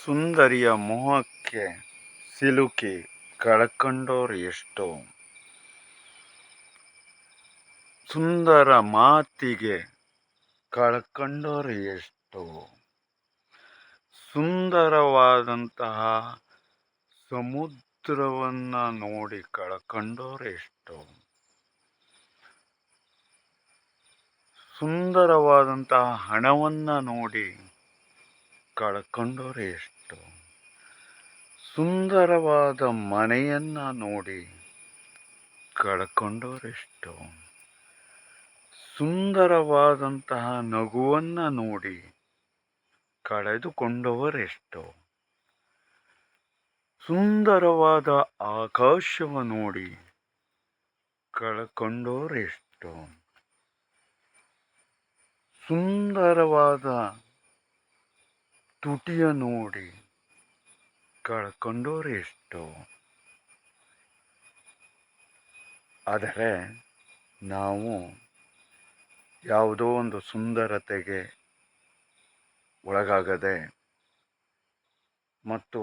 ಸುಂದರಿಯ ಮೋಹಕ್ಕೆ ಸಿಲುಕಿ ಕಳ್ಕೊಂಡೋರು ಎಷ್ಟೋ, ಸುಂದರ ಮಾತಿಗೆ ಕಳ್ಕೊಂಡೋರು ಎಷ್ಟೋ, ಸುಂದರವಾದಂತಹ ಸಮುದ್ರವನ್ನ ನೋಡಿ ಕಳ್ಕೊಂಡೋರು ಎಷ್ಟೋ, ಸುಂದರವಾದಂತಹ ಹಣವನ್ನ ನೋಡಿ ಕಳ್ಕೊಂಡೋರು ಎಷ್ಟೋ, ಸುಂದರವಾದ ಮನೆಯನ್ನ ನೋಡಿ ಕಳ್ಕೊಂಡೋರೆಷ್ಟೋ, ಸುಂದರವಾದಂತಹ ನಗುವನ್ನ ನೋಡಿ ಕಳೆದುಕೊಂಡವರೆಷ್ಟೋ, ಸುಂದರವಾದ ಆಕಾಶವ ನೋಡಿ ಕಳ್ಕೊಂಡೋರೆಷ್ಟೋ, ಸುಂದರವಾದ ತುಟಿಯ ನೋಡಿ ಕಳ್ಕೊಂಡೋರೆಷ್ಟೋ. ಆದರೆ ನಾವು ಯಾವುದೋ ಒಂದು ಸುಂದರತೆಗೆ ಒಳಗಾಗದೆ ಮತ್ತು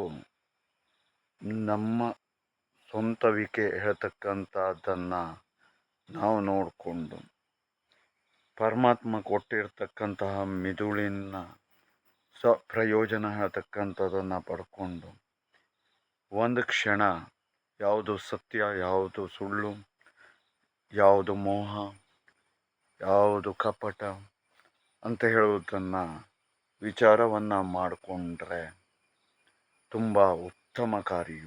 ನಮ್ಮ ಸ್ವಂತವಿಕೆ ಹೇಳ್ತಕ್ಕಂಥದ್ದನ್ನು ನಾವು ನೋಡಿಕೊಂಡು ಪರಮಾತ್ಮ ಕೊಟ್ಟಿರ್ತಕ್ಕಂತಹ ಮಿದುಳಿನ ಪ್ರಯೋಜನ ಹೇಳ್ತಕ್ಕಂಥದ್ದನ್ನು ಪಡ್ಕೊಂಡು ಒಂದು ಕ್ಷಣ ಯಾವುದು ಸತ್ಯ, ಯಾವುದು ಸುಳ್ಳು, ಯಾವುದು ಮೋಹ, ಯಾವುದು ಕಪಟ ಅಂತ ಹೇಳುವುದನ್ನು ವಿಚಾರವನ್ನು ಮಾಡಿಕೊಂಡ್ರೆ ತುಂಬ ಉತ್ತಮ ಕಾರ್ಯ.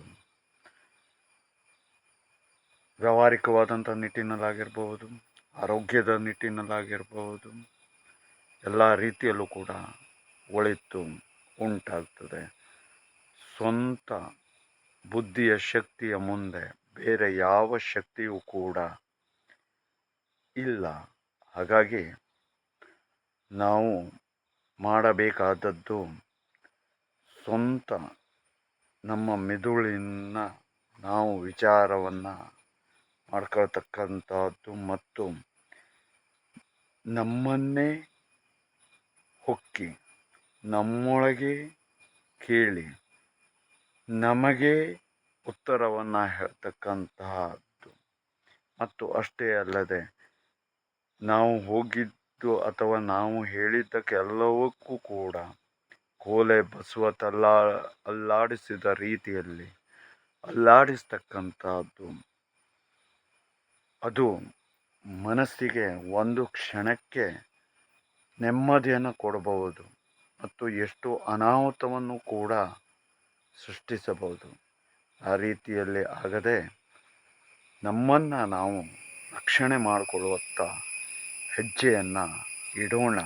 ವ್ಯಾವಹಾರಿಕವಾದಂಥ ನಿಟ್ಟಿನಲ್ಲಾಗಿರ್ಬೋದು, ಆರೋಗ್ಯದ ನಿಟ್ಟಿನಲ್ಲಾಗಿರ್ಬೋದು, ಎಲ್ಲ ರೀತಿಯಲ್ಲೂ ಕೂಡ ಒಳಿತು ಉಂಟಾಗ್ತದೆ. ಸ್ವಂತ ಬುದ್ಧಿಯ ಶಕ್ತಿಯ ಮುಂದೆ ಬೇರೆ ಯಾವ ಶಕ್ತಿಯೂ ಕೂಡ ಇಲ್ಲ. ಹಾಗಾಗಿ ನಾವು ಮಾಡಬೇಕಾದದ್ದು ಸ್ವಂತ ನಮ್ಮ ಮೆದುಳಿನ ನಾವು ವಿಚಾರವನ್ನು ಮಾಡ್ಕೊಳ್ತಕ್ಕಂಥದ್ದು ಮತ್ತು ನಮ್ಮನ್ನೇ ಹೊಕ್ಕಿ ನಮ್ಮೊಳಗೆ ಕೇಳಿ ನಮಗೆ ಉತ್ತರವನ್ನು ಹೇಳ್ತಕ್ಕಂತಹದ್ದು. ಮತ್ತು ಅಷ್ಟೇ ಅಲ್ಲದೆ ನಾವು ಹೋಗಿದ್ದು ಅಥವಾ ನಾವು ಹೇಳಿದ್ದಕ್ಕೆಲ್ಲವಕ್ಕೂ ಕೂಡ ಕೋಲೆ ಬಸವ ಅಲ್ಲಾಡಿಸಿದ ರೀತಿಯಲ್ಲಿ ಅಲ್ಲಾಡಿಸ್ತಕ್ಕಂಥದ್ದು. ಅದು ಮನಸ್ಸಿಗೆ ಒಂದು ಕ್ಷಣಕ್ಕೆ ನೆಮ್ಮದಿಯನ್ನು ಕೊಡಬಹುದು ಮತ್ತು ಎಷ್ಟು ಅನಾಹುತವನ್ನು ಕೂಡ ಸೃಷ್ಟಿಸಬಹುದು. ಆ ರೀತಿಯಲ್ಲಿ ಆಗದೆ ನಮ್ಮನ್ನು ನಾವು ರಕ್ಷಣೆ ಮಾಡಿಕೊಳ್ಳುವತ್ತ ಹೆಜ್ಜೆಯನ್ನು ಇಡೋಣ.